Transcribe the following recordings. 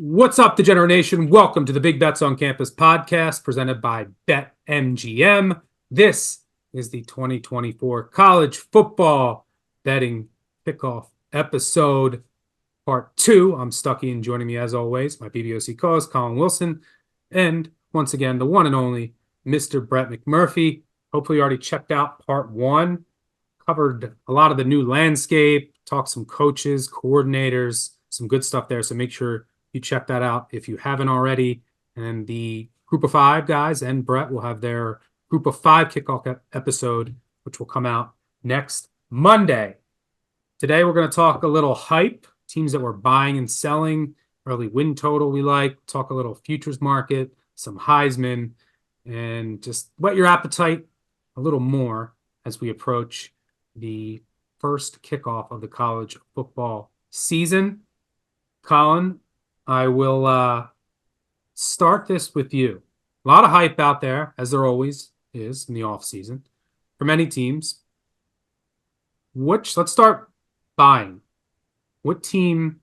What's up, Degenerate Nation? Welcome to the Big Bets on Campus podcast presented by BetMGM. This is the 2024 college football betting kickoff episode, part 2. I'm Stuckey, and joining me as always, my BBOC co-host, Colin Wilson, and once again, the one and only Mr. Brett McMurphy. Hopefully you already checked out part 1. Covered a lot of the new landscape, talked some coaches, coordinators, some good stuff there, so make sure you check that out if you haven't already. And the Group of 5 guys and Brett will have their Group of 5 kickoff episode, which will come out next Monday. Today, we're going to talk a little hype, teams that we're buying and selling, early win total we like, talk a little futures market, some Heisman, and just whet your appetite a little more as we approach the first kickoff of the college football season. Colin, I will start this with you. A lot of hype out there, as there always is in the offseason, for many teams. Let's start buying. What team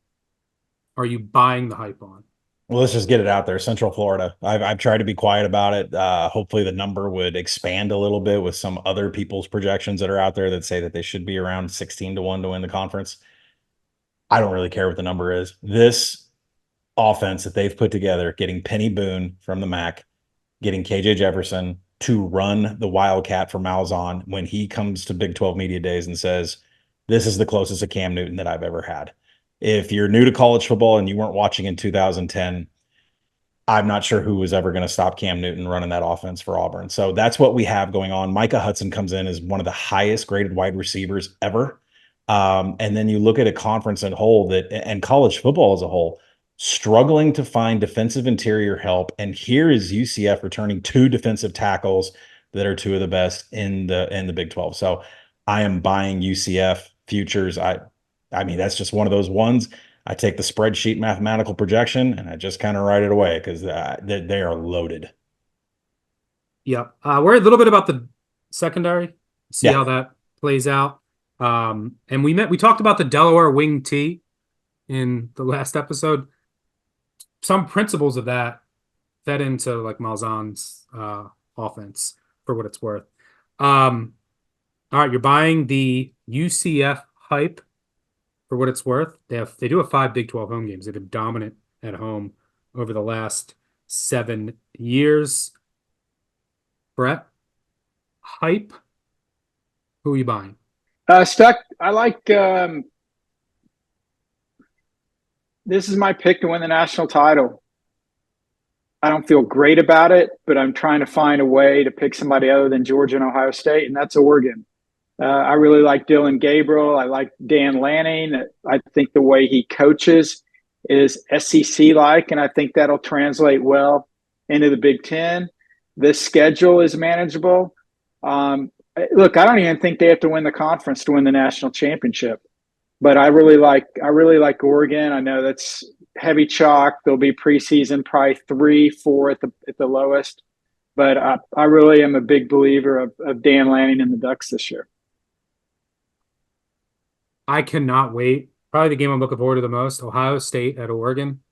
are you buying the hype on? Well, let's just get it out there. Central Florida. I've tried to be quiet about it. Hopefully the number would expand a little bit with some other people's projections that are out there that say that they should be around 16-1 to win the conference. I don't really care what the number is. This offense that they've put together, getting Penny Boone from the MAC, getting KJ Jefferson to run the Wildcat for Malzahn when he comes to Big 12 Media Days and says, this is the closest to Cam Newton that I've ever had. If you're new to college football and you weren't watching in 2010, I'm not sure who was ever going to stop Cam Newton running that offense for Auburn. So that's what we have going on. Micah Hudson comes in as one of the highest graded wide receivers ever. And then you look at a conference as a whole and college football as a whole, struggling to find defensive interior help. And here is UCF returning 2 defensive tackles that are 2 of the best in the Big 12. So I am buying UCF futures. I mean, that's just one of those ones. I take the spreadsheet mathematical projection and I just kind of write it away because they are loaded. Yeah. We're a little bit about the secondary, see how that plays out. And we talked about the Delaware wing T in the last episode. Some principles of that fed into like Malzahn's offense for what it's worth. All right, you're buying the UCF hype for what it's worth. They do have 5 Big 12 home games. They've been dominant at home over the last 7 years. Brett, hype. Who are you buying? Stuck. I like. This is my pick to win the national title. I don't feel great about it, but I'm trying to find a way to pick somebody other than Georgia and Ohio State, and that's Oregon. I really like Dylan Gabriel. I like Dan Lanning. I think the way he coaches is SEC-like, and I think that'll translate well into the Big Ten. The schedule is manageable. Look, I don't even think they have to win the conference to win the national championship. But I really like Oregon. I know that's heavy chalk. There'll be preseason probably 3-4 at the lowest. But I really am a big believer of Dan Lanning and the Ducks this year. I cannot wait. Probably the game I'm looking forward to the most, Ohio State at Oregon.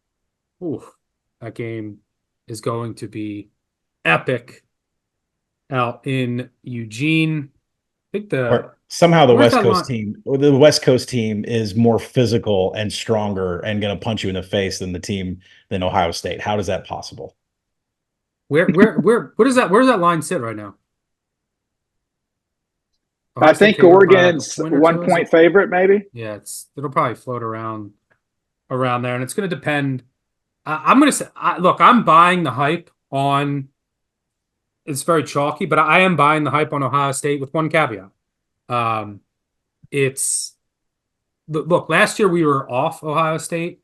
Ooh, that game is going to be epic out in Eugene. I think somehow the West Coast team is more physical and stronger and going to punch you in the face than Ohio State. How is that possible? Where does that line sit right now? I think Oregon's 1 point favorite, maybe. Yeah, it'll probably float around there, and it's going to depend. I'm going to say, look, I'm buying the hype on. It's very chalky, but I am buying the hype on Ohio State with one caveat. Look, last year we were off Ohio State,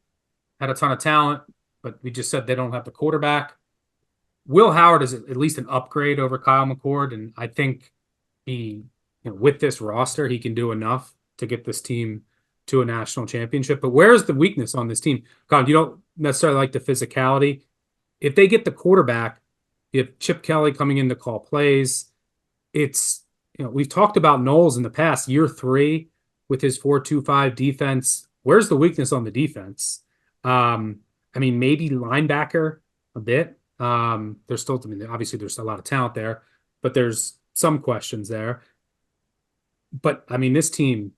had a ton of talent, but we just said they don't have the quarterback. Will Howard is at least an upgrade over Kyle McCord, and I think with this roster, he can do enough to get this team to a national championship. But where's the weakness on this team? God, you don't necessarily like the physicality. If they get the quarterback, you have Chip Kelly coming in to call plays. We've talked about Knowles in the past, year 3 with his 4-2-5 defense. Where's the weakness on the defense? I mean, maybe linebacker a bit. There's still, I mean, obviously there's a lot of talent there, but there's some questions there. But I mean, this team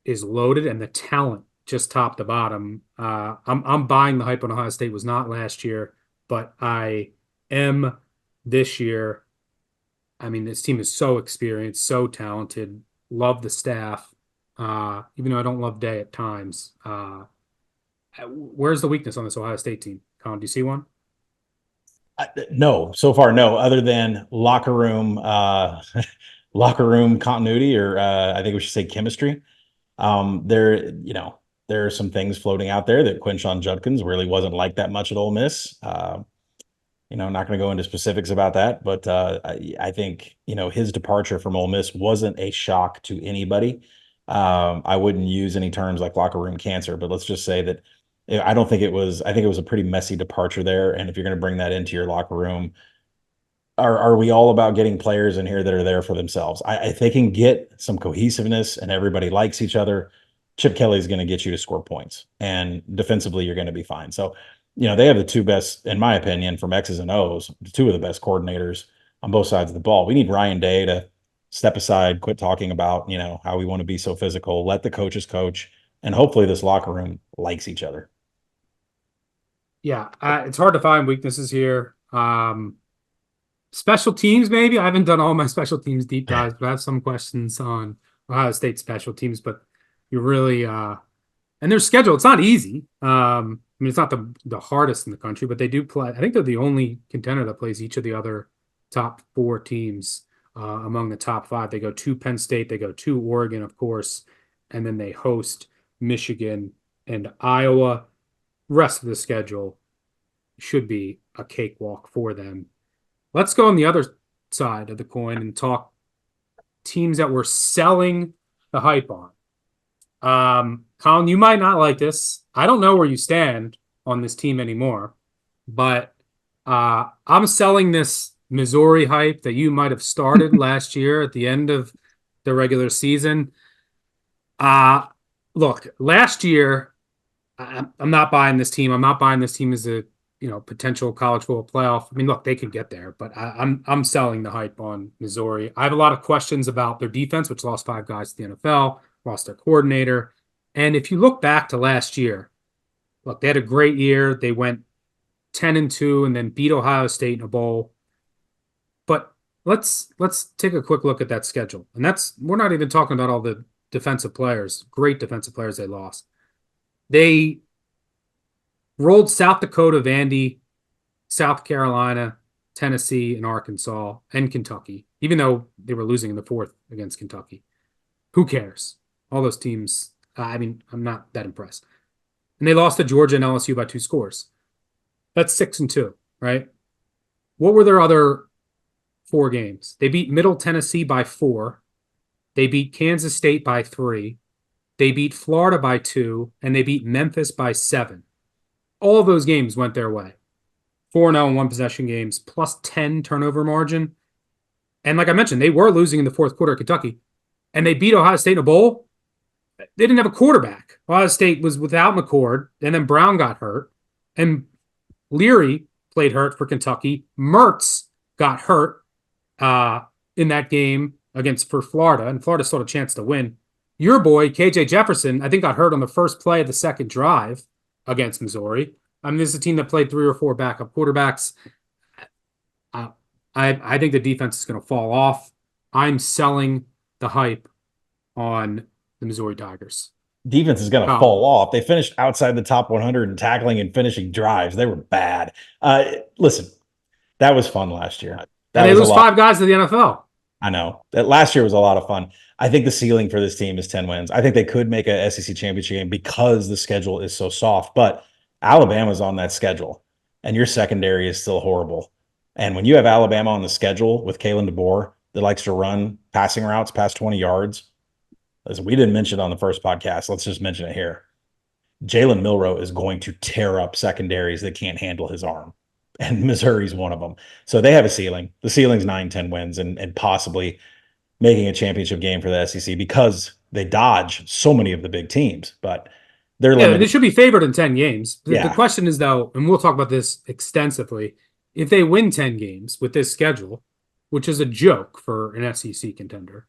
is loaded, and the talent just top to bottom. I'm buying the hype on Ohio State. Was not last year, but I am this year. I mean, this team is so experienced, so talented. Love the staff, even though I don't love Day at times. Where's the weakness on this Ohio State team? Colin, do you see one? No, so far, no, other than locker room, locker room continuity, or I think we should say chemistry. There are some things floating out there that Quinshon Judkins really wasn't like that much at Ole Miss. Not going to go into specifics about that, but I think, his departure from Ole Miss wasn't a shock to anybody. I wouldn't use any terms like locker room cancer, but let's just say that I don't think it was. I think it was a pretty messy departure there. And if you're going to bring that into your locker room, are we all about getting players in here that are there for themselves? If they can get some cohesiveness and everybody likes each other, Chip Kelly is going to get you to score points, and defensively you're going to be fine. So, they have the two best, in my opinion, from X's and O's, two of the best coordinators on both sides of the ball. We need Ryan Day to step aside, quit talking about, how we want to be so physical, let the coaches coach, and hopefully this locker room likes each other. Yeah, it's hard to find weaknesses here. Special teams, maybe. I haven't done all my special teams deep dives, but I have some questions on Ohio State special teams. But you're really and their schedule, it's not easy. I mean, it's not the hardest in the country, but they do play. I think they're the only contender that plays each of the other top 4 teams among the top 5. They go to Penn State, they go to Oregon, of course, and then they host Michigan and Iowa. Rest of the schedule should be a cakewalk for them. Let's go on the other side of the coin and talk teams that we're selling the hype on. Colin, you might not like this. I don't know where you stand on this team anymore, but I'm selling this Missouri hype that you might have last year at the end of the regular season. Look, last year, I'm not buying this team. I'm not buying this team as a potential college football playoff. I mean, look, they could get there, but I'm selling the hype on Missouri. I have a lot of questions about their defense, which lost 5 guys to the NFL, lost their coordinator. And if you look back to last year, look, they had a great year. They went 10-2 and then beat Ohio State in a bowl. But let's take a quick look at that schedule. And we're not even talking about all the defensive players, great defensive players they lost. They rolled South Dakota, Vandy, South Carolina, Tennessee, and Arkansas, and Kentucky, even though they were losing in the 4th against Kentucky. Who cares? All those teams, I'm not that impressed. And they lost to Georgia and LSU by 2 scores. That's 6-2, right? What were their other 4 games? They beat Middle Tennessee by 4. They beat Kansas State by 3. They beat Florida by 2, and they beat Memphis by 7. All of those games went their way. 4-0 in one-possession games, plus 10 turnover margin. And like I mentioned, they were losing in the 4th quarter at Kentucky, and they beat Ohio State in a bowl. They didn't have a quarterback. Ohio State was without McCord, and then Brown got hurt, and Leary played hurt for Kentucky. Mertz got hurt in that game for Florida, and Florida still had a chance to win. Your boy, KJ Jefferson, I think got hurt on the first play of the 2nd drive against Missouri. I mean, this is a team that played 3 or 4 backup quarterbacks. I think the defense is going to fall off. I'm selling the hype on the Missouri Tigers. Defense is going to fall off. They finished outside the top 100 in tackling and finishing drives. They were bad. Listen, that was fun last year. They lose 5 guys to the NFL. I know. That last year was a lot of fun. I think the ceiling for this team is 10 wins. I think they could make a SEC championship game because the schedule is so soft, but Alabama's on that schedule, and your secondary is still horrible. And when you have Alabama on the schedule with Kalen DeBoer that likes to run passing routes past 20 yards, as we didn't mention it on the first podcast, let's just mention it here. Jalen Milroe is going to tear up secondaries that can't handle his arm, and Missouri's one of them. So they have a ceiling. The ceiling's 9-10 wins and possibly making a championship game for the SEC because they dodge so many of the big teams. But they're Yeah, they limited. should be favored in 10 games. The Yeah. question is, though, and we'll talk about this extensively, if they win 10 games with this schedule, which is a joke for an SEC contender,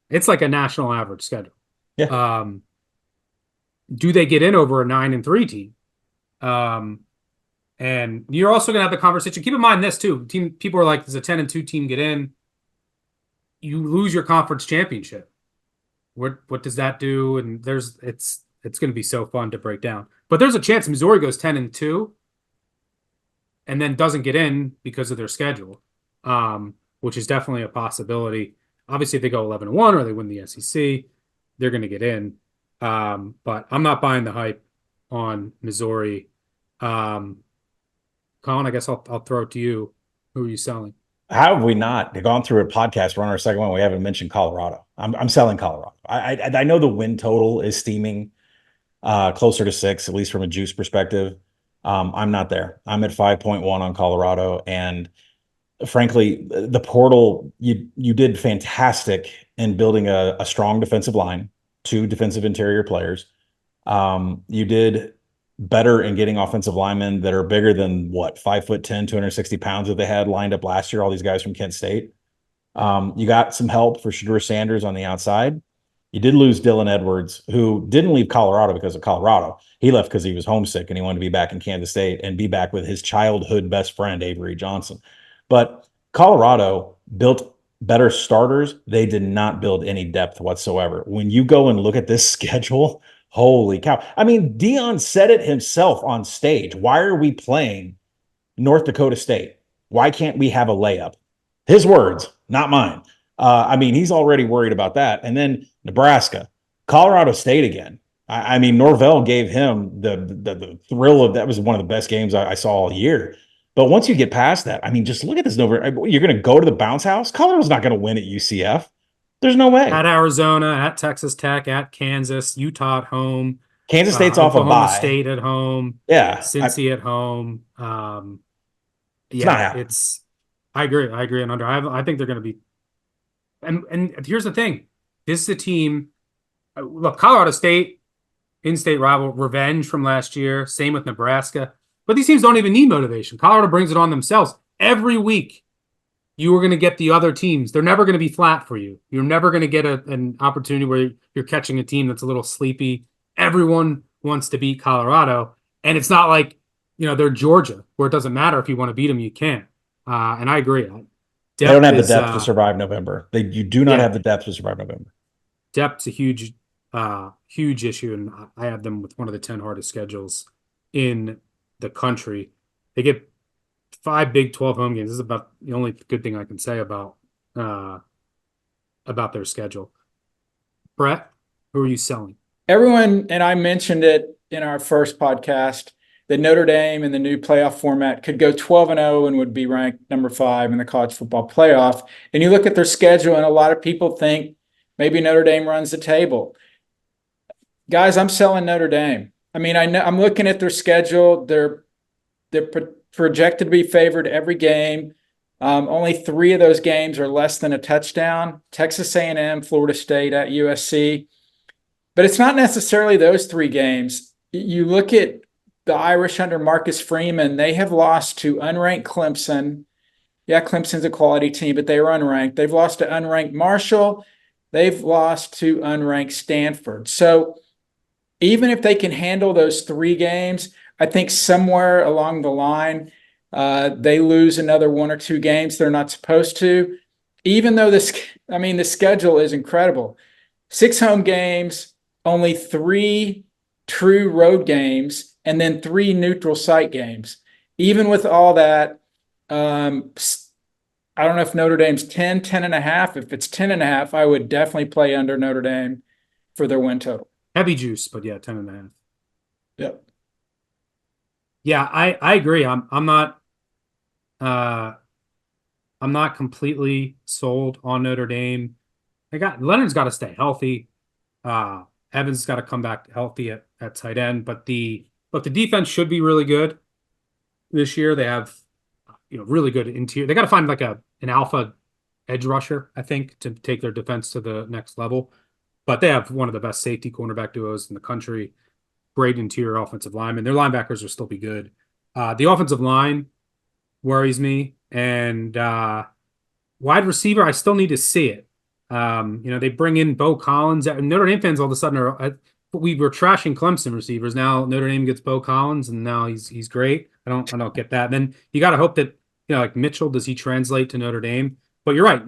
it's like a national average schedule. Yeah. Do they get in over a 9-3 team? And you're also going to have the conversation. Keep in mind this too. People are like, does a 10-2 team get in? You lose your conference championship. What does that do? And it's going to be so fun to break down. But there's a chance Missouri goes 10-2 and then doesn't get in because of their schedule, which is definitely a possibility. Obviously, if they go 11-1 or they win the SEC, they're going to get in. But I'm not buying the hype on Missouri. Colin, I guess I'll throw it to you. Who are you selling? How have we not gone through a podcast? We're on our second one. We haven't mentioned Colorado. I'm selling Colorado. I know the win total is steaming closer to 6, at least from a juice perspective. I'm not there. I'm at 5.1 on Colorado, and frankly, the portal, you did fantastic in building a strong defensive line, 2 defensive interior players. You did better in getting offensive linemen that are bigger than 5'10", 260 pounds that they had lined up last year, all these guys from Kent State. You got some help for Shedeur Sanders on the outside. You did lose Dylan Edwards, who didn't leave Colorado because of Colorado. He left because he was homesick and he wanted to be back in Kansas State and be back with his childhood best friend, Avery Johnson. But Colorado built better starters. They did not build any depth whatsoever. When you go and look at this schedule, holy cow. I mean, Deion said it himself on stage. Why are we playing North Dakota State? Why can't we have a layup? His words, not mine. I mean, he's already worried about that. And then Nebraska, Colorado State again. I mean, Norvell gave him the thrill of that. Was one of the best games I saw all year. But once you get past that, I mean, just look at this. You're going to go to the bounce house? Colorado's not going to win at UCF. There's no way. At Arizona, at Texas Tech, at Kansas, Utah at home. Kansas State's off a bye. State at home. Yeah. Cincy at home. I agree. And I think they're going to be. And here's the thing. This is a team. Look, Colorado State, in-state rival, revenge from last year. Same with Nebraska. But these teams don't even need motivation. Colorado brings it on themselves. Every week, you are going to get the other teams. They're never going to be flat for you. You're never going to get an opportunity where you're catching a team that's a little sleepy. Everyone wants to beat Colorado. And it's not like, they're Georgia, where it doesn't matter if you want to beat them, you can. And I agree. They don't have the depth to survive November. You do not have the depth to survive November. Depth's a huge issue, and I have them with one of the 10 hardest schedules in the country. They get 5 Big 12 home games. This is about the only good thing I can say about their schedule. Brett, who are you selling? Everyone, and I mentioned it in our first podcast, that Notre Dame in the new playoff format could go 12-0 and would be ranked number 5 in the college football playoff. And you look at their schedule, and a lot of people think maybe Notre Dame runs the table. Guys, I'm selling Notre Dame. I mean, I'm looking at their schedule. They're projected to be favored every game. Only 3 of those games are less than a touchdown. Texas A&M, Florida State, at USC. But it's not necessarily those 3 games. You look at the Irish under Marcus Freeman, they have lost to unranked Clemson. Yeah, Clemson's a quality team, but they were unranked. They've lost to unranked Marshall. They've lost to unranked Stanford. So even if they can handle those 3 games, I think somewhere along the line, they lose another 1 or 2 games they're not supposed to. Even though the schedule is incredible. 6 home games, only 3 true road games, and then 3 neutral site games. Even with all that, I don't know if Notre Dame's 10.5. If it's 10.5, I would definitely play under Notre Dame for their win total. Heavy juice, but yeah, 10.5. Yep. Yeah, I agree. I'm not completely sold on Notre Dame. Leonard's got to stay healthy. Evans has got to come back healthy at tight end. But the defense should be really good this year. They have really good interior. They got to find like an alpha edge rusher, I think, to take their defense to the next level. but they have one of the best safety cornerback duos in the country. Great interior offensive linemen. Their linebackers will still be good. The offensive line worries me, and wide receiver, I still need to see it. They bring in Bo Collins. Notre Dame fans all of a sudden we were trashing Clemson receivers. Now Notre Dame gets Bo Collins, and now he's great. I don't get that. And then you got to hope that like Mitchell, does he translate to Notre Dame? But you're right.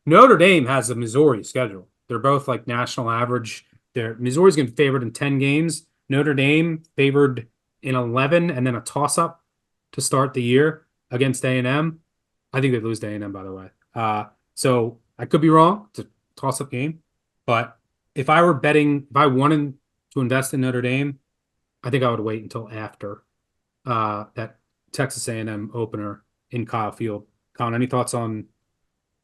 Notre Dame has a Missouri schedule. They're both like national average. Missouri's going to be favored in 10 games. Notre Dame favored in 11, and then a toss-up to start the year against A&M. I think they lose to A&M, by the way. So I could be wrong. It's a toss-up game. But if I wanted to invest in Notre Dame, I think I would wait until after that Texas A&M opener in Kyle Field. Colin, any thoughts on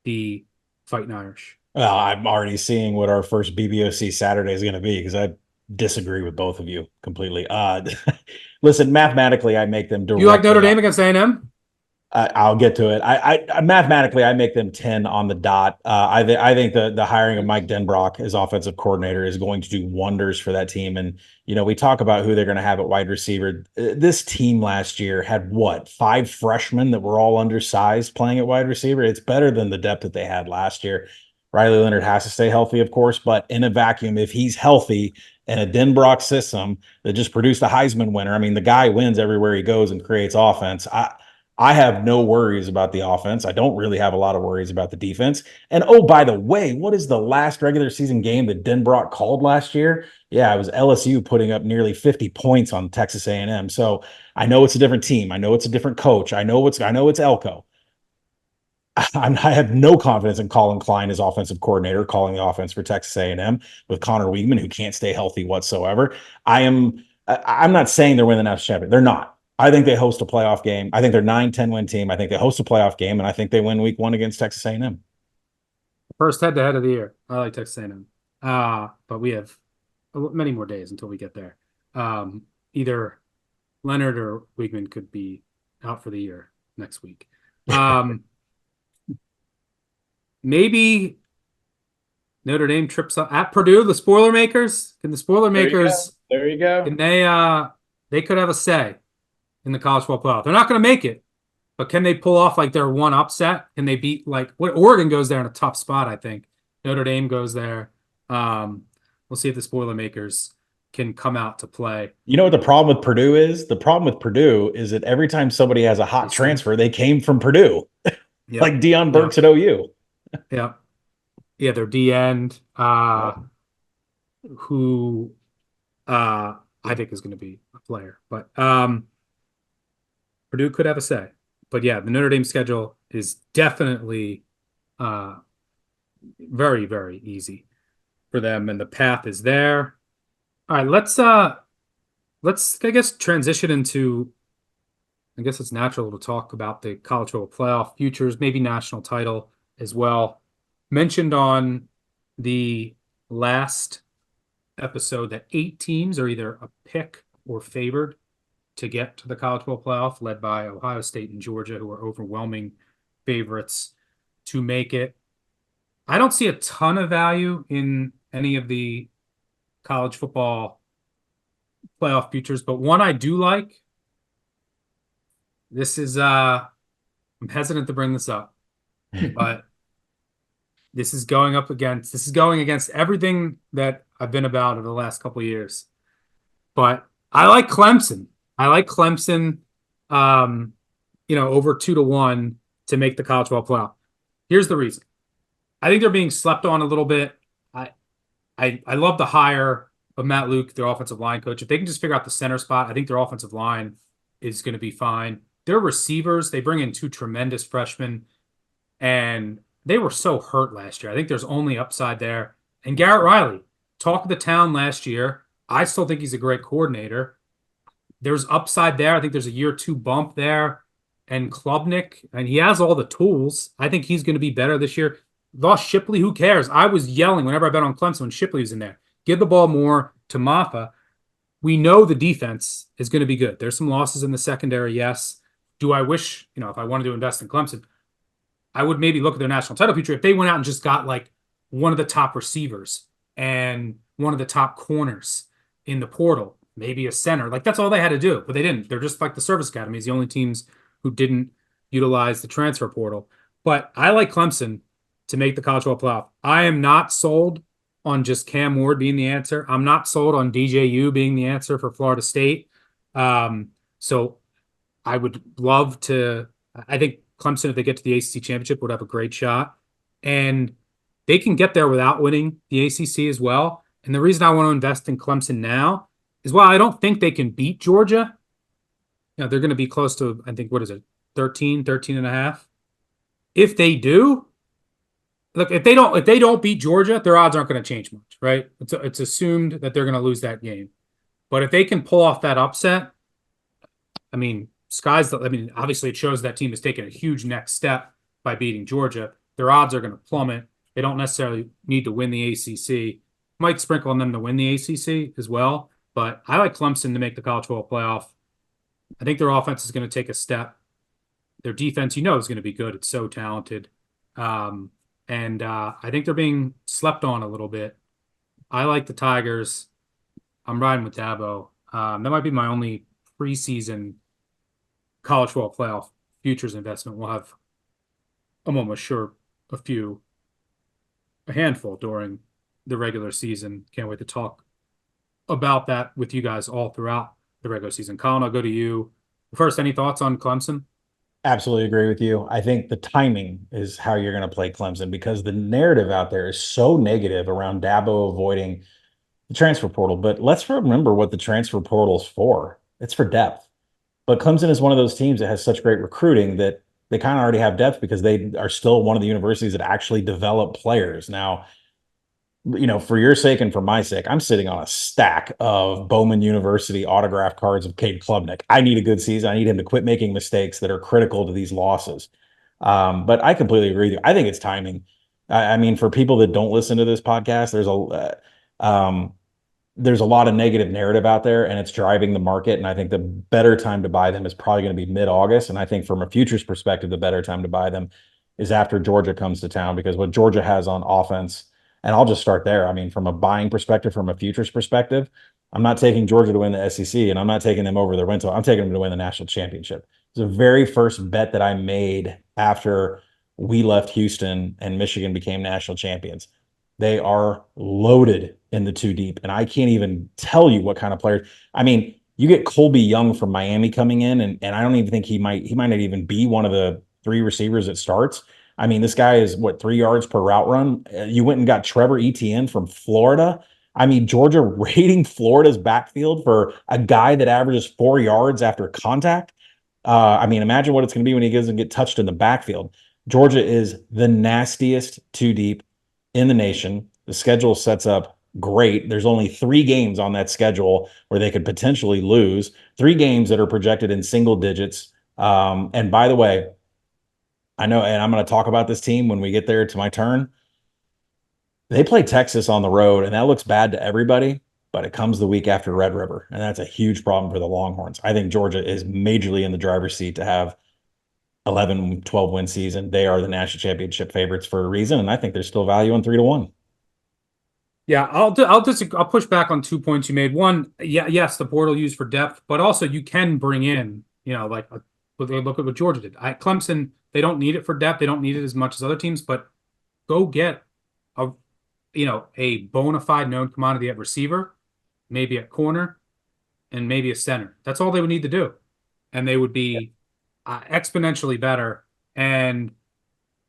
the Fighting Irish? Well, I'm already seeing what our first BBOC Saturday is going to be because I disagree with both of you completely. Listen, mathematically, I make them directly. You like Notre Dame against A&M? I'll get to it. I mathematically, I make them 10 on the dot. I think the hiring of Mike Denbrock as offensive coordinator is going to do wonders for that team. And, we talk about who they're going to have at wide receiver. This team last year had 5 freshmen that were all undersized playing at wide receiver. It's better than the depth that they had last year. Riley Leonard has to stay healthy, of course, but in a vacuum, if he's healthy in a Denbrock system that just produced a Heisman winner, I mean, the guy wins everywhere he goes and creates offense. I have no worries about the offense. I don't really have a lot of worries about the defense. And oh, by the way, what is the last regular season game that Denbrock called last year? Yeah, it was LSU putting up nearly 50 points on Texas A&M. So I know it's a different team. I know it's a different coach. I know it's Elko. I have no confidence in Colin Klein as offensive coordinator, calling the offense for Texas A&M with Connor Weigman, who can't stay healthy whatsoever. I'm not saying they're winning the national championship. They're not. I think they host a playoff game. I think they're 9-10 win team. I think they host a playoff game, and I think they win week 1 against Texas A&M. First head-to-head of the year. I like Texas A&M. But we have many more days until we get there. Either Leonard or Weigman could be out for the year next week. Maybe Notre Dame trips up at Purdue, the spoiler makers. Can the spoiler makers? There you go. Can they could have a say in the college football playoff. They're not going to make it, but can they pull off like their one upset? Can they beat Oregon goes there in a tough spot? I think Notre Dame goes there. We'll see if the spoiler makers can come out to play. You know what the problem with Purdue is? The problem with Purdue is that every time somebody has a hot transfer, they came from Purdue, like Deion Burks at OU. Yeah. Their D end, who I think is going to be a player, but Purdue could have a say. But yeah, the Notre Dame schedule is definitely very, very easy for them, and the path is there. All right, let's I guess transition into. I guess it's natural to talk about the college football playoff futures, maybe national title as well. Mentioned on the last episode that 8 teams are either a pick or favored to get to the college football playoff, led by Ohio State and Georgia, who are overwhelming favorites to make it. I don't see a ton of value in any of the college football playoff futures, but one I do like. This is I'm hesitant to bring this up, but this is going against everything that I've been about over the last couple of years. But I like Clemson. Over 2-1 to make the college football playoff. Here's the reason. I think they're being slept on a little bit. I love the hire of Matt Luke, their offensive line coach. If they can just figure out the center spot, I think their offensive line is going to be fine. Their receivers, they bring in 2 tremendous freshmen, and they were so hurt last year. I think there's only upside there. And Garrett Riley, talk of the town last year. I still think he's a great coordinator. There's upside there. I think there's a year 2 bump there. And Klubnik, and he has all the tools. I think he's going to be better this year. Lost Shipley, who cares? I was yelling whenever I bet on Clemson when Shipley was in there. Give the ball more to Maffa. We know the defense is going to be good. There's some losses in the secondary, yes. Do I wish, if I wanted to invest in Clemson, I would maybe look at their national title future if they went out and just got like one of the top receivers and one of the top corners in the portal, maybe a center. Like that's all they had to do, but they didn't. They're just like the service academies, the only teams who didn't utilize the transfer portal. But I like Clemson to make the college football playoff. I am not sold on just Cam Ward being the answer. I'm not sold on DJU being the answer for Florida State. So I would love to. I think Clemson, if they get to the ACC championship, would have a great shot. And they can get there without winning the ACC as well. And the reason I want to invest in Clemson now is while I don't think they can beat Georgia, they're going to be close to, I think, what is it, 13 and a half. If they do, look, if they don't beat Georgia, their odds aren't going to change much, right? It's assumed that they're going to lose that game. But if they can pull off that upset, I mean, obviously it shows that team has taken a huge next step by beating Georgia. Their odds are going to plummet. They don't necessarily need to win the ACC. Might sprinkle on them to win the ACC as well. But I like Clemson to make the college football playoff. I think their offense is going to take a step. Their defense, is going to be good. It's so talented. And I think they're being slept on a little bit. I like the Tigers. I'm riding with Dabo. That might be my only preseason college football playoff futures investment. We'll have, I'm almost sure, a handful during the regular season. Can't wait to talk about that with you guys all throughout the regular season. Colin, I'll go to you. First, any thoughts on Clemson? Absolutely agree with you. I think the timing is how you're going to play Clemson because the narrative out there is so negative around Dabo avoiding the transfer portal. But let's remember what the transfer portal is for. It's for depth. But Clemson is one of those teams that has such great recruiting that they kind of already have depth because they are still one of the universities that actually develop players. Now, for your sake and for my sake, I'm sitting on a stack of Bowman University autograph cards of Cade Klubnik. I need a good season. I need him to quit making mistakes that are critical to these losses. But I completely agree with you. I think it's timing. I mean, for people that don't listen to this podcast, there's a lot of negative narrative out there and it's driving the market. And I think the better time to buy them is probably going to be mid-August. And I think from a futures perspective, the better time to buy them is after Georgia comes to town because what Georgia has on offense, and I'll just start there. I mean, from a buying perspective, from a futures perspective, I'm not taking Georgia to win the SEC and I'm not taking them over their win total. I'm taking them to win the national championship. It's the very first bet that I made after we left Houston and Michigan became national champions. They are loaded in the two deep. And I can't even tell you what kind of players. I mean, you get Colby Young from Miami coming in, and I don't even think he might not even be one of the three receivers that starts. I mean, this guy is 3 yards per route run. You went and got Trevor Etienne from Florida. I mean, Georgia rating Florida's backfield for a guy that averages 4 yards after contact. I mean, imagine what it's going to be when he doesn't get touched in the backfield. Georgia is the nastiest two deep in the nation. The schedule sets up great. There's only 3 games on that schedule where they could potentially lose. 3 games that are projected in single digits. And by the way, I know, and I'm going to talk about this team when we get there to my turn. They play Texas on the road, and that looks bad to everybody, but it comes the week after Red River, and that's a huge problem for the Longhorns. I think Georgia is majorly in the driver's seat to have 11, 12-win season. They are the national championship favorites for a reason, and I think there's still value on 3-1. Yeah, I'll push back on 2 points you made. One, yes, the portal used for depth, but also you can bring in, look at what Georgia did. Clemson, they don't need it for depth. They don't need it as much as other teams, but go get a bona fide known commodity at receiver, maybe at corner, and maybe a center. That's all they would need to do. And they would be exponentially better. And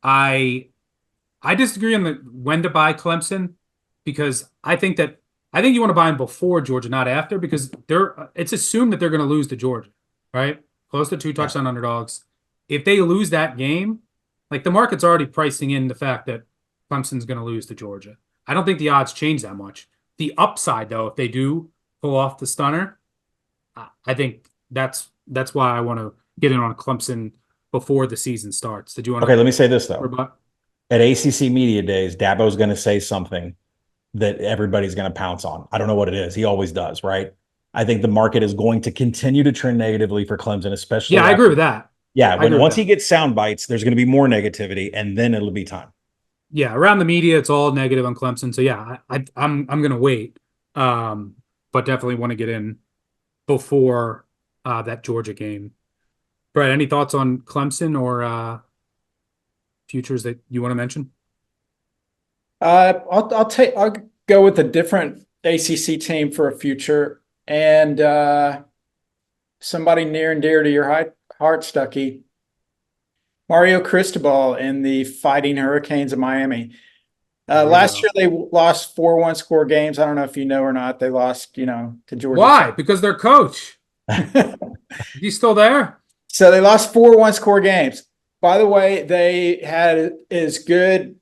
I disagree on when to buy Clemson because I think you want to buy them before Georgia, not after, because it's assumed that they're going to lose to Georgia, right? Close to 2 touchdown underdogs. If they lose that game, the market's already pricing in the fact that Clemson's going to lose to Georgia. I don't think the odds change that much. The upside, though, if they do pull off the stunner, I think that's why I want to get in on Clemson before the season starts. Did you want to? Okay, let me say this, though. At ACC Media Days, Dabo's going to say something that everybody's going to pounce on. I don't know what it is. He always does, right? I think the market is going to continue to trend negatively for Clemson, especially. Yeah, I agree with that. Yeah, once he gets sound bites, there's going to be more negativity, and then it'll be time. yeah, around the media, it's all negative on Clemson. So yeah, I'm gonna wait, but definitely want to get in before that Georgia game. Brett, any thoughts on Clemson or futures that you want to mention? I'll go with a different ACC team for a future, and somebody near and dear to your heart, Stucky. Mario Cristobal and the Fighting Hurricanes of Miami. Last year they lost 4-1 score games. I don't know if you know or not. They lost, to Georgia. Why? Because their coach. He's still there? So they lost 4-1 score games. By the way, they had as good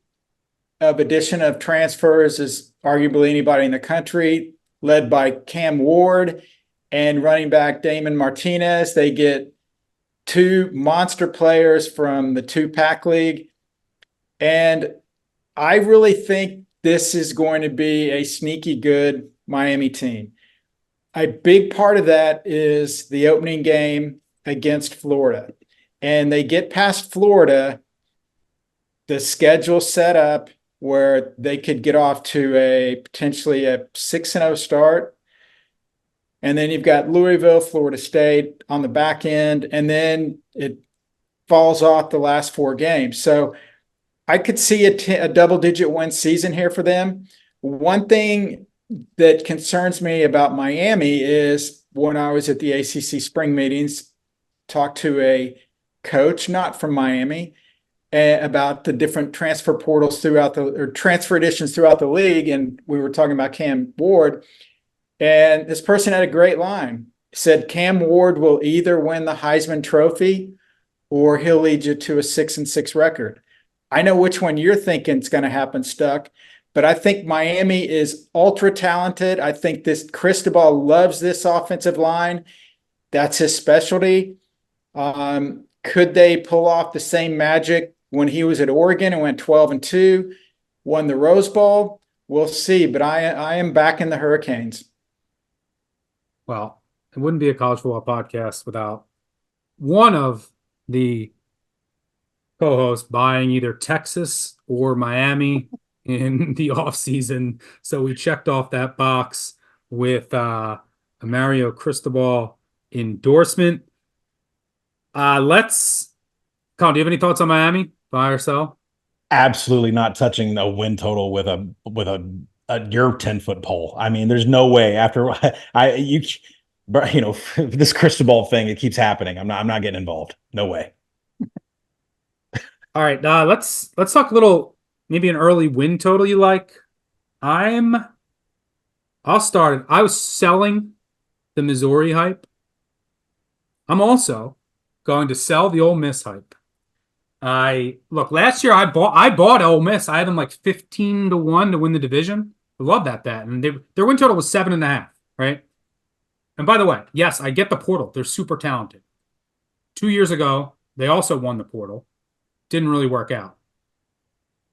of addition of transfers as arguably anybody in the country, led by Cam Ward and running back Damon Martinez. They get 2 monster players from the 2-pack league. And I really think this is going to be a sneaky good Miami team. A big part of that is the opening game against Florida. And they get past Florida, the schedule set up where they could get off to potentially a 6-0 start. And then you've got Louisville, Florida State on the back end, and then it falls off the last 4 games. So I could see a double-digit win season here for them. One thing that concerns me about Miami is when I was at the ACC spring meetings, talked to a coach, not from Miami, about the different transfer portals transfer additions throughout the league. And we were talking about Cam Ward. And this person had a great line. He said, Cam Ward will either win the Heisman Trophy or he'll lead you to a 6-6 record. I know which one you're thinking is going to happen, Stuck, but I think Miami is ultra talented. I think this Cristobal loves this offensive line. That's his specialty. Could they pull off the same magic when he was at Oregon and went 12-2, won the Rose Bowl? We'll see, but I am back in the Hurricanes. Well, it wouldn't be a college football podcast without one of the co-hosts buying either Texas or Miami in the offseason. So we checked off that box with a Mario Cristobal endorsement. Colin, do you have any thoughts on Miami, buy or sell? Absolutely not touching a win total with your 10-foot pole. I mean, there's no way after this Cristobal thing, it keeps happening. I'm not getting involved. No way. All right. Let's talk a little, maybe an early win total you like. I'll start it. I was selling the Missouri hype. I'm also going to sell the Ole Miss hype. Last year I bought Ole Miss. I had them like 15-1 to win the division. I love that bet. And their win total was 7.5, right? And by the way, yes, I get the portal. They're super talented. 2 years ago, they also won the portal. Didn't really work out.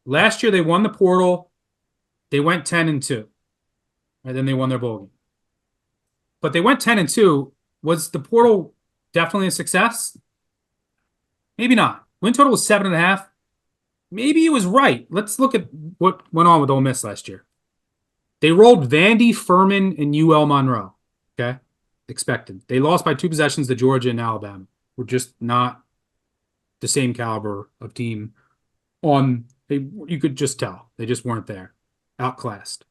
Last year they won the portal. They went 10-2. And then they won their bowl game. But they went 10-2. Was the portal definitely a success? Maybe not. Win total was 7.5. Maybe he was right. Let's look at what went on with Ole Miss last year. They rolled Vandy, Furman, and UL Monroe. Okay? Expected. They lost by 2 possessions to Georgia and Alabama. We're just not the same caliber of team. You could just tell. They just weren't there. Outclassed.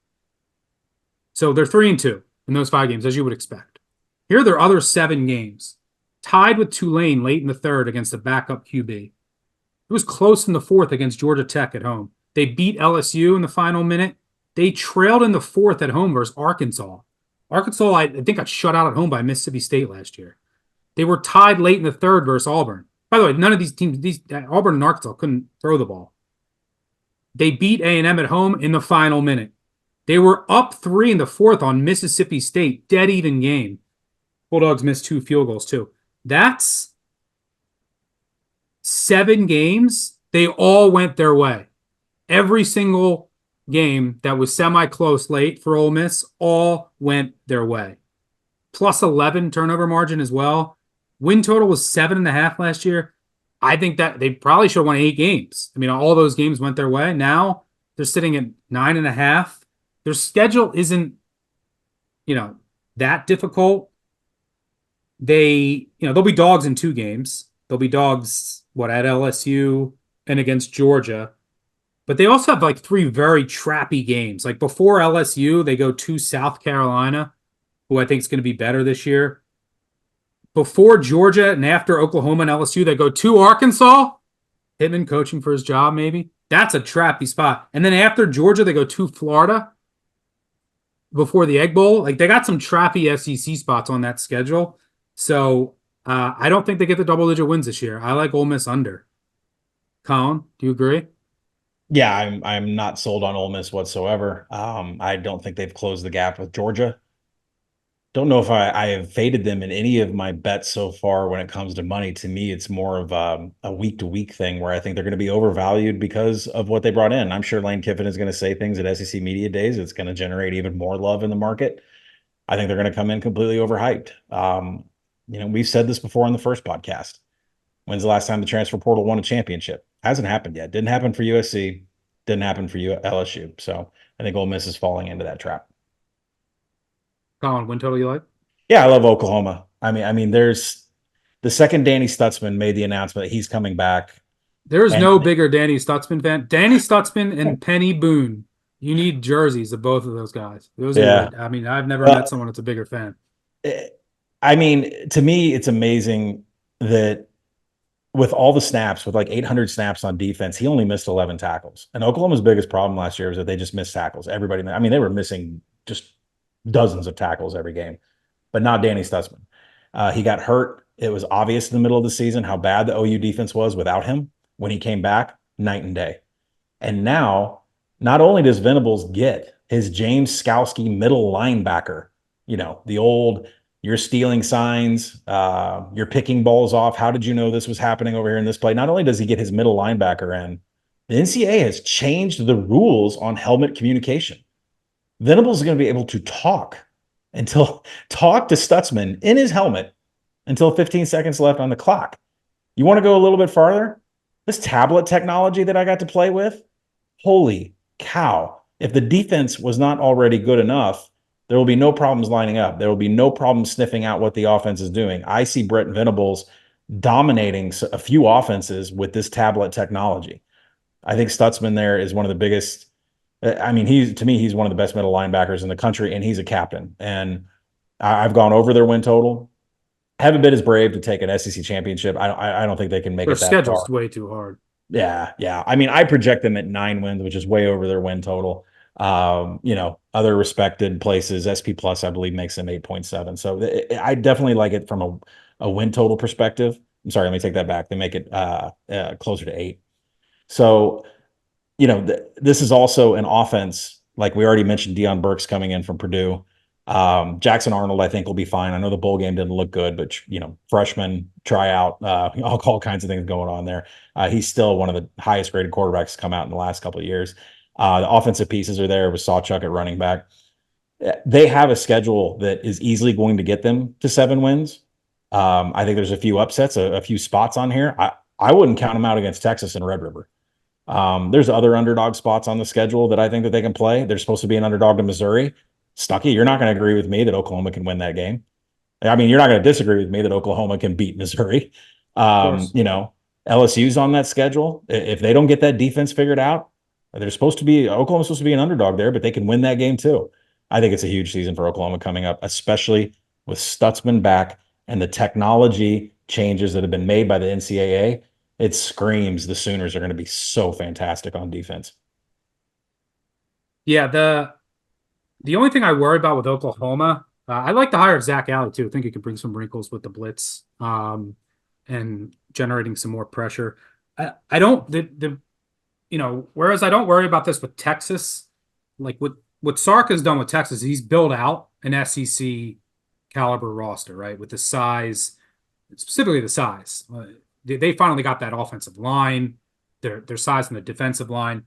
So they're 3-2 in those 5 games, as you would expect. Here are their other 7 games. Tied with Tulane late in the 3rd against a backup QB. It was close in the 4th against Georgia Tech at home. They beat LSU in the final minute. They trailed in the 4th at home versus Arkansas. Arkansas, I think, got shut out at home by Mississippi State last year. They were tied late in the 3rd versus Auburn. By the way, none of these teams, Auburn and Arkansas, couldn't throw the ball. They beat A&M at home in the final minute. They were up 3 in the 4th on Mississippi State. Dead even game. Bulldogs missed 2 field goals, too. That's 7 games. They all went their way. Every single game that was semi-close late for Ole Miss all went their way. Plus 11 turnover margin as well. Win total was 7.5 last year. I think that they probably should have won 8 games. I mean, all those games went their way. Now they're sitting at 9.5. Their schedule isn't, that difficult. They'll be dogs in 2 games. They'll be dogs, at LSU and against Georgia. But they also have like 3 very trappy games. Like before LSU, they go to South Carolina, who I think is going to be better this year. Before Georgia and after Oklahoma and LSU, they go to Arkansas. Pittman coaching for his job, maybe. That's a trappy spot. And then after Georgia, they go to Florida before the Egg Bowl. Like they got some trappy SEC spots on that schedule. So I don't think they get the double-digit wins this year. I like Ole Miss under. Colin, do you agree? Yeah, I'm not sold on Ole Miss whatsoever. I don't think they've closed the gap with Georgia. Don't know if I have faded them in any of my bets so far when it comes to money. To me, it's more of a week-to-week thing where I think they're going to be overvalued because of what they brought in. I'm sure Lane Kiffin is going to say things at SEC Media Days. It's going to generate even more love in the market. I think they're going to come in completely overhyped. We've said this before on the first podcast. When's the last time the transfer portal won a championship? Hasn't happened yet. Didn't happen for USC. Didn't happen for LSU. So I think Ole Miss is falling into that trap. Colin, win total you like? Yeah, I love Oklahoma. I mean, there's the second Danny Stutzman made the announcement that he's coming back. There is no bigger Danny Stutzman fan. Danny Stutzman and Penny Boone. You need jerseys of both of those guys. I've never met someone that's a bigger fan. To me, it's amazing that with all the snaps, with like 800 snaps on defense, he only missed 11 tackles. And Oklahoma's biggest problem last year was that they just missed tackles. They were missing just dozens of tackles every game, but not Danny Stutzman. He got hurt. It was obvious in the middle of the season how bad the OU defense was without him. When he came back, night and day. And now, not only does Venables get his James Skowski middle linebacker, the old you're stealing signs, you're picking balls off. How did you know this was happening over here in this play? Not only does he get his middle linebacker in, the NCAA has changed the rules on helmet communication. Venables is going to be able to talk to Stutzman in his helmet until 15 seconds left on the clock. You want to go a little bit farther? This tablet technology that I got to play with, holy cow. If the defense was not already good enough, there will be no problems lining up. There will be no problem sniffing out what the offense is doing. I see Brett Venables dominating a few offenses with this tablet technology. I think Stutzman there is one of the biggest. He's one of the best middle linebackers in the country, and he's a captain. And I've gone over their win total. Haven't been as brave to take an SEC championship. I don't think they can make it that far. Their schedule's way too hard. Yeah. I project them at 9 wins, which is way over their win total. Other respected places, SP Plus, I believe, makes them 8.7. So I definitely like it from a win total perspective. I'm sorry, let me take that back. They make it closer to 8. So, this is also an offense. Like we already mentioned, Deion Burks coming in from Purdue. Jackson Arnold, I think, will be fine. I know the bowl game didn't look good, but freshman tryout, all kinds of things going on there. He's still one of the highest graded quarterbacks to come out in the last couple of years. The offensive pieces are there with Sawchuk at running back. They have a schedule that is easily going to get them to 7 wins. I think there's a few upsets, a few spots on here. I wouldn't count them out against Texas and Red River. There's other underdog spots on the schedule that I think that they can play. They're supposed to be an underdog to Missouri. Stuckey, you're not going to agree with me that Oklahoma can win that game. You're not going to disagree with me that Oklahoma can beat Missouri. LSU's on that schedule. If they don't get that defense figured out, Oklahoma's supposed to be an underdog there, but they can win that game too. I think it's a huge season for Oklahoma coming up, especially with Stutzman back and the technology changes that have been made by the NCAA. It screams the Sooners are going to be so fantastic on defense. Yeah, the only thing I worry about with Oklahoma, I like the hire of Zach Alley too. I think he could bring some wrinkles with the blitz and generating some more pressure. Whereas I don't worry about this with Texas, like what Sark has done with Texas, he's built out an SEC caliber roster, right? With the size, specifically the size. They finally got that offensive line, their size in the defensive line.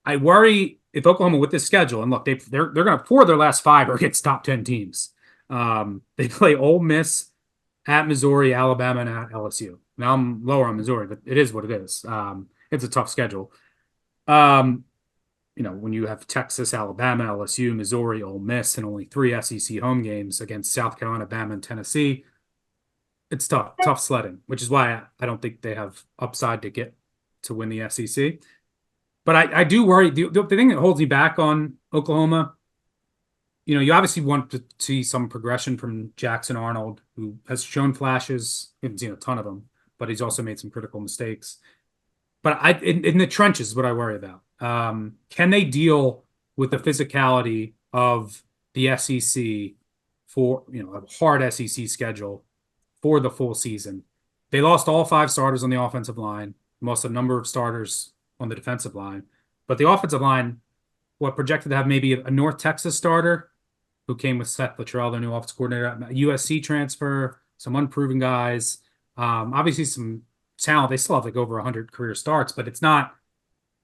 I worry if Oklahoma with this schedule, and look, they're going to 4 of their last 5 are against top 10 teams. They play Ole Miss, at Missouri, Alabama, and at LSU. Now I'm lower on Missouri, but it is what it is. It's a tough schedule. When you have Texas, Alabama, LSU, Missouri, Ole Miss, and only 3 SEC home games against South Carolina, Bama, and Tennessee, it's tough sledding, which is why I don't think they have upside to get to win the SEC. But I do worry. The thing that holds me back on Oklahoma, you obviously want to see some progression from Jackson Arnold, who has shown flashes. We haven't seen a ton of them, but he's also made some critical mistakes. But in the trenches is what I worry about. Can they deal with the physicality of the SEC for a hard SEC schedule for the full season? They lost all 5 starters on the offensive line, lost a number of starters on the defensive line, but the offensive line, projected to have maybe a North Texas starter who came with Seth Luttrell, their new offensive coordinator, USC transfer, some unproven guys, obviously some talent. They still have over 100 career starts, but it's not,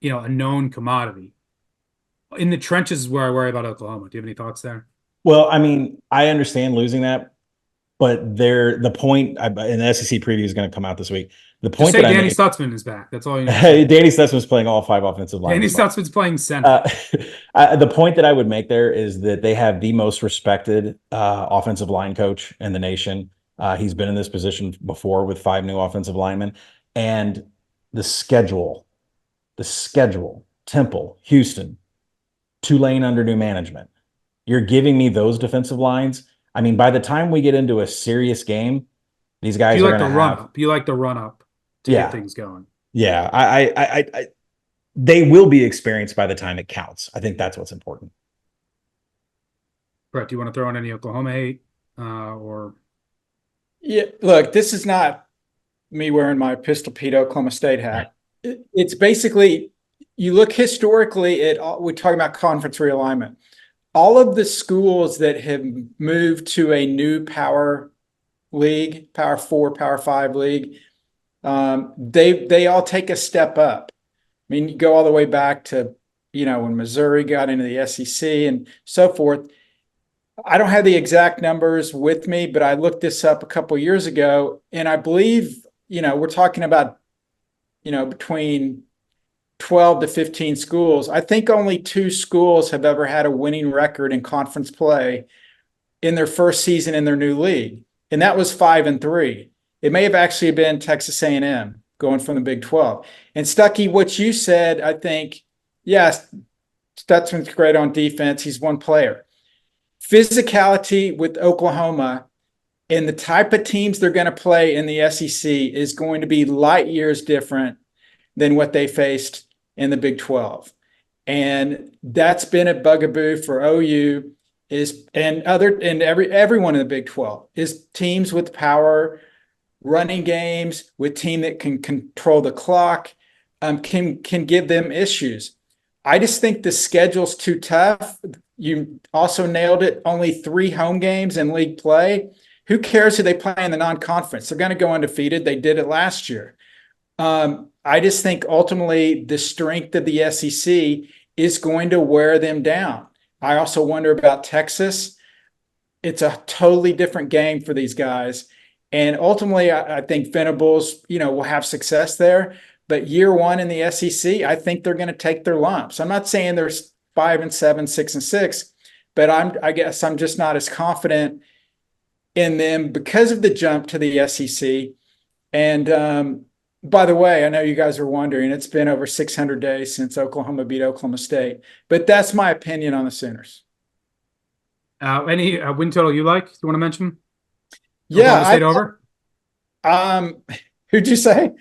a known commodity. In the trenches is where I worry about Oklahoma. Do you have any thoughts there? Well, I mean, I understand losing that, but the point, and the SEC preview is going to come out this week. The point Just say Danny Stutzman is back. That's all you need. Danny Stutzman's playing all 5 offensive line. Danny Stutzman's playing center. The point that I would make there is that they have the most respected offensive line coach in the nation. He's been in this position before with 5 new offensive linemen. And the schedule, Temple, Houston, Tulane under new management. You're giving me those defensive lines. I mean, by the time we get into a serious game, these guys are going to have... You like the run up to get things going. Yeah, I they will be experienced by the time it counts. I think that's what's important. Brett, do you want to throw in any Oklahoma hate or? Yeah, look, this is not me wearing my Pistol Pete Oklahoma State hat. It's basically, you look historically at we're talking about conference realignment. All of the schools that have moved to a new power league, Power 4, Power 5 league, they all take a step up. I mean, you go all the way back to, when Missouri got into the SEC and so forth. I don't have the exact numbers with me, but I looked this up a couple years ago, and I believe, we're talking about, between 12 to 15 schools. I think only 2 schools have ever had a winning record in conference play in their first season in their new league, and that was 5-3. It may have actually been Texas A&M going from the Big 12. And Stuckey, what you said, I think, yes, Stutzman's great on defense. He's one player. Physicality with Oklahoma and the type of teams they're going to play in the SEC is going to be light years different than what they faced in the Big 12. And that's been a bugaboo for OU and everyone in the Big 12 is teams with power, running games with team that can control the clock, can give them issues. I just think the schedule's too tough. You also nailed it. Only 3 home games in league play. Who cares who they play in the non-conference? They're going to go undefeated. They did it last year. I just think ultimately the strength of the SEC is going to wear them down. I also wonder about Texas. It's a totally different game for these guys. And ultimately, I think Venables, will have success there. But year one in the SEC, I think they're going to take their lumps. I'm not saying they're 5-7, 6-6, but I guess I'm just not as confident in them because of the jump to the SEC. And by the way, I know you guys are wondering, it's been over 600 days since Oklahoma beat Oklahoma State. But that's my opinion on the Sooners. Any win total you like? You want to mention? Yeah. Oklahoma State over? Who'd you say?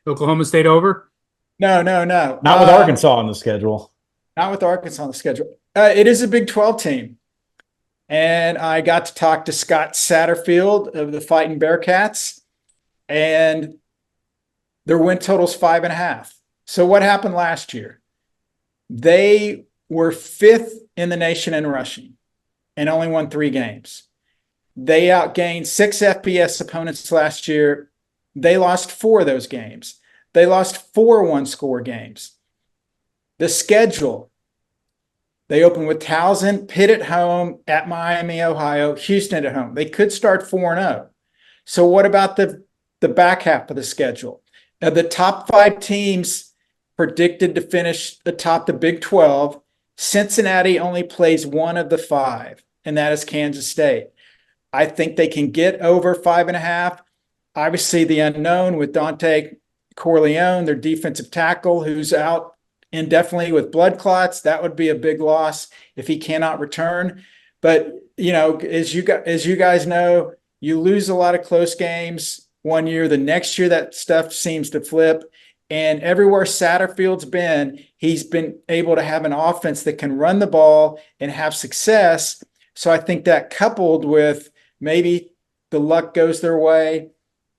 Oklahoma State over? No. Not with Arkansas on the schedule. Not with Arkansas on the schedule. It is a Big 12 team. And I got to talk to Scott Satterfield of the Fighting Bearcats. And their win total's 5.5. So what happened last year? They were 5th in the nation in rushing and only won 3 games. They outgained 6 FBS opponents last year. They lost 4 of those games. They lost 4 one-score games. The schedule, they opened with Towson, Pitt at home, at Miami, Ohio, Houston at home. They could start 4-0. So what about the back half of the schedule? The top 5 teams predicted to finish atop the Big 12. Cincinnati only plays one of the 5, and that is Kansas State. I think they can get over 5.5. Obviously, the unknown with Dante Corleone, their defensive tackle, who's out indefinitely with blood clots. That would be a big loss if he cannot return. But, as you guys know, you lose a lot of close games one year. The next year, that stuff seems to flip. And everywhere Satterfield's been, he's been able to have an offense that can run the ball and have success. So I think that, coupled with maybe the luck goes their way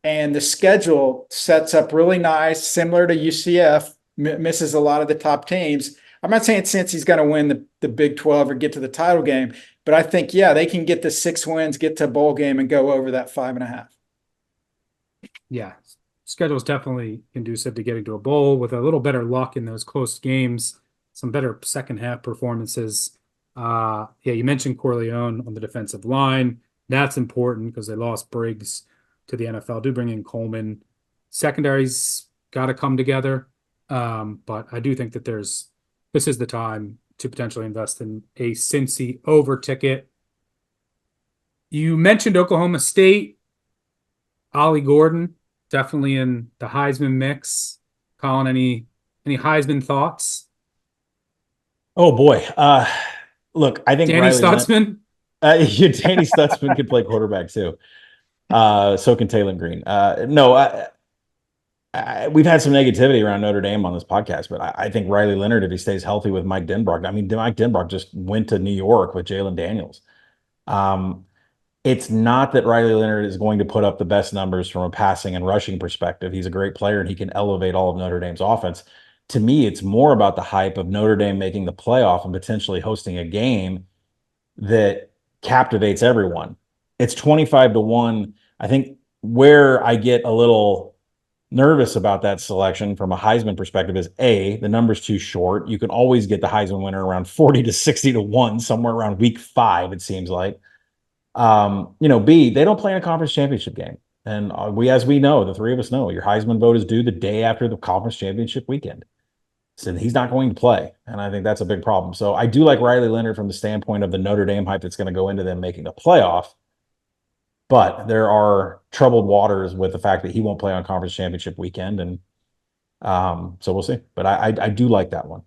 and the schedule sets up really nice, similar to UCF, misses a lot of the top teams. I'm not saying Cincy's going to win the Big 12 or get to the title game, but I think, they can get the 6 wins, get to a bowl game, and go over that 5.5. Yeah, schedule is definitely conducive to getting to a bowl with a little better luck in those close games, some better second half performances. You mentioned Corleone on the defensive line. That's important because they lost Briggs to the NFL. Do bring in Coleman. Secondary's got to come together. But I do think that this is the time to potentially invest in a Cincy over ticket. You mentioned Oklahoma State. Ollie Gordon, definitely in the Heisman mix. Colin, any Heisman thoughts? Oh boy. Look, I think Danny Stutzman. Danny Stutzman could play quarterback too. So can Taylor Green. We've had some negativity around Notre Dame on this podcast, but I think Riley Leonard, if he stays healthy with Mike Denbrock, Mike Denbrock just went to New York with Jalen Daniels. It's not that Riley Leonard is going to put up the best numbers from a passing and rushing perspective. He's a great player and he can elevate all of Notre Dame's offense. To me, it's more about the hype of Notre Dame making the playoff and potentially hosting a game that captivates everyone. It's 25-1. I think where I get a little nervous about that selection from a Heisman perspective is the number's too short. You can always get the Heisman winner around 40 to 60-1, somewhere around week 5, it seems like. B, they don't play in a conference championship game. And as we know, the three of us know, your Heisman vote is due the day after the conference championship weekend. So he's not going to play. And I think that's a big problem. So I do like Riley Leonard from the standpoint of the Notre Dame hype that's going to go into them making the playoff. But there are troubled waters with the fact that he won't play on conference championship weekend. And so we'll see. But I do like that one.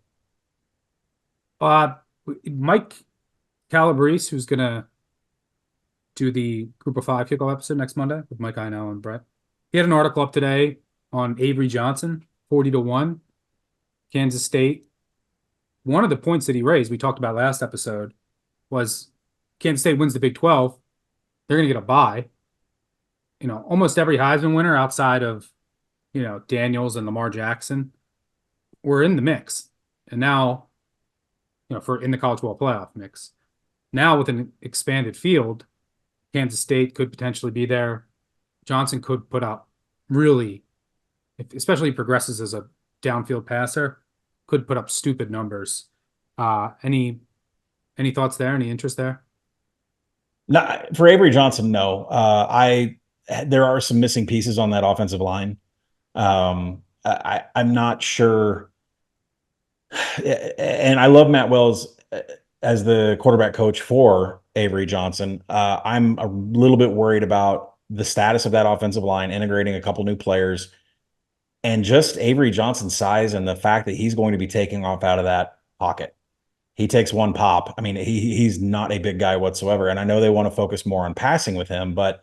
Mike Calabrese, who's going to do the Group of 5 kickoff episode next Monday with Mike Einell and Brett. He had an article up today on Avery Johnson, 40-1, Kansas State. One of the points that he raised, we talked about last episode, was Kansas State wins the Big 12. They're going to get a bye. Almost every Heisman winner outside of, Daniels and Lamar Jackson were in the mix. And now, in the college football playoff mix. Now with an expanded field, Kansas State could potentially be there. Johnson could put up really, especially if he progresses as a downfield passer, could put up stupid numbers. Any thoughts there? Any interest there? No, for Avery Johnson, no. There are some missing pieces on that offensive line. I'm not sure. And I love Matt Wells as the quarterback coach for Avery Johnson. I'm a little bit worried about the status of that offensive line, integrating a couple new players, and just Avery Johnson's size and the fact that he's going to be taking off out of that pocket. He takes one pop. He's not a big guy whatsoever. And I know they want to focus more on passing with him, but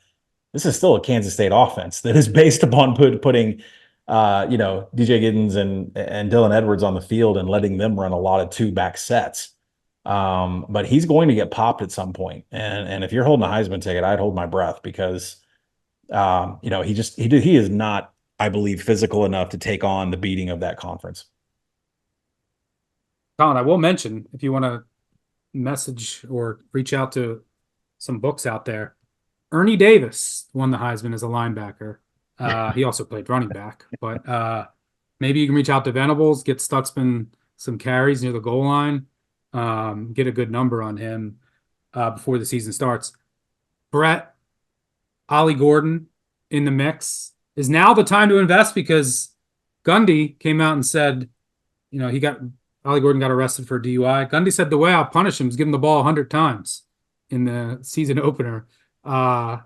this is still a Kansas State offense that is based upon putting DJ Giddens and Dylan Edwards on the field and letting them run a lot of 2-back sets. But he's going to get popped at some point. And if you're holding a Heisman ticket, I'd hold my breath because, he is not, I believe, physical enough to take on the beating of that conference. Colin, I will mention, if you want to message or reach out to some books out there, Ernie Davis won the Heisman as a linebacker. He also played running back. But maybe you can reach out to Venables, get Stutzman some carries near the goal line, get a good number on him before the season starts. Brett, Ollie Gordon, in the mix, is now the time to invest because Gundy came out and said, Ollie Gordon got arrested for DUI. Gundy said the way I'll punish him is give him the ball 100 times in the season opener. So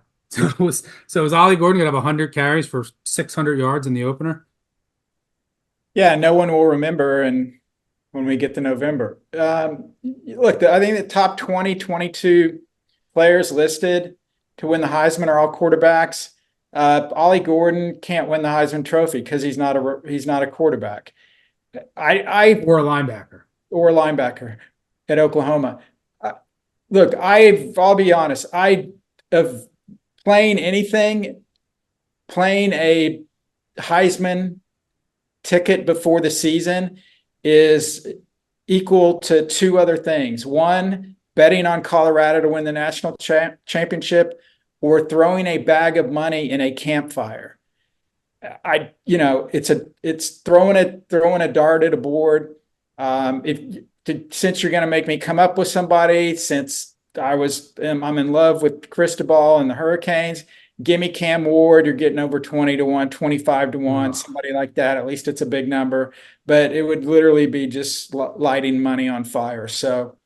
is Ollie Gordon gonna have 100 carries for 600 yards in the opener? Yeah, no one will remember, and when we get to November. Look, I think the top 20, 22 players listed to win the Heisman are all quarterbacks. Ollie Gordon can't win the Heisman Trophy because he's not a quarterback. Or a linebacker at Oklahoma. I'll be honest. Of playing a Heisman ticket before the season is equal to two other things. One, betting on Colorado to win the national championship, or throwing a bag of money in a campfire. It's throwing a dart at a board. Since you're going to make me come up with somebody, since I'm in love with Cristobal and the Hurricanes, give me Cam Ward. You're getting over 20 to 1, 25 to 1, somebody like that. At least it's a big number, but it would literally be just lighting money on fire. So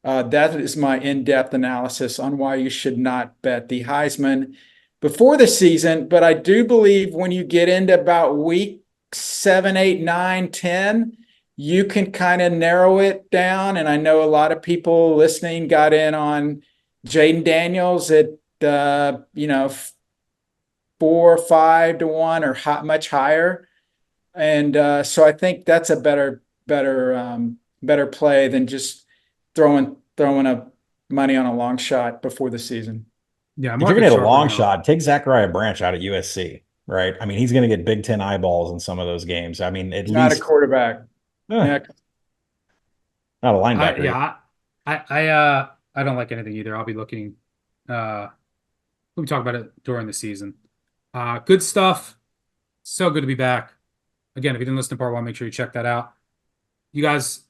that is my in-depth analysis on why you should not bet the Heisman before the season. But I do believe when you get into about week 7, 8, 9, 10, you can kind of narrow it down. And I know a lot of people listening got in on Jaden Daniels at 4, 5 to 1 or much higher. And so I think that's a better play than just throwing a money on a long shot before the season. Yeah, if you're gonna hit a long shot, take Zachariah Branch out at USC, right? I mean, he's gonna get Big Ten eyeballs in some of those games. I mean, at least not a quarterback. Yeah. Not a linebacker. I don't like anything either. I'll be looking. We talk about it during the season. Good stuff. So good to be back. Again, if you didn't listen to part 1, make sure you check that out. You guys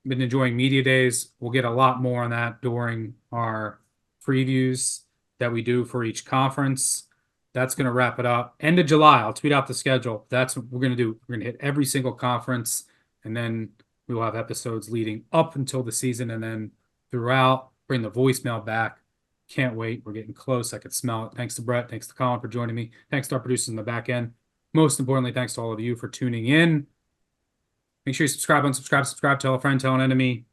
have been enjoying media days. We'll get a lot more on that during our previews that we do for each conference. That's going to wrap it up. End of July, I'll tweet out the schedule. That's what we're going to do. We're going to hit every single conference, and then we will have episodes leading up until the season, and then throughout, bring the voicemail back. Can't wait. We're getting close. I could smell it. Thanks to Brett. Thanks to Colin for joining me. Thanks to our producers in the back end. Most importantly, thanks to all of you for tuning in. Make sure you subscribe, unsubscribe, tell a friend, tell an enemy.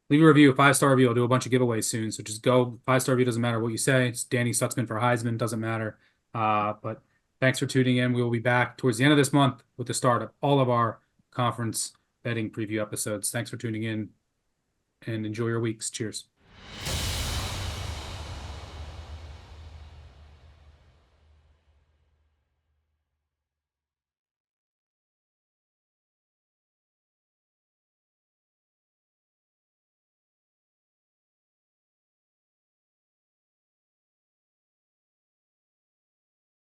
Leave a review, a 5-star review. I'll do a bunch of giveaways soon. So just go. 5-star review, doesn't matter what you say. It's Danny Stutzman for Heisman, doesn't matter. But thanks for tuning in. We will be back towards the end of this month with the start of all of our conference betting preview episodes. Thanks for tuning in and enjoy your weeks. Cheers.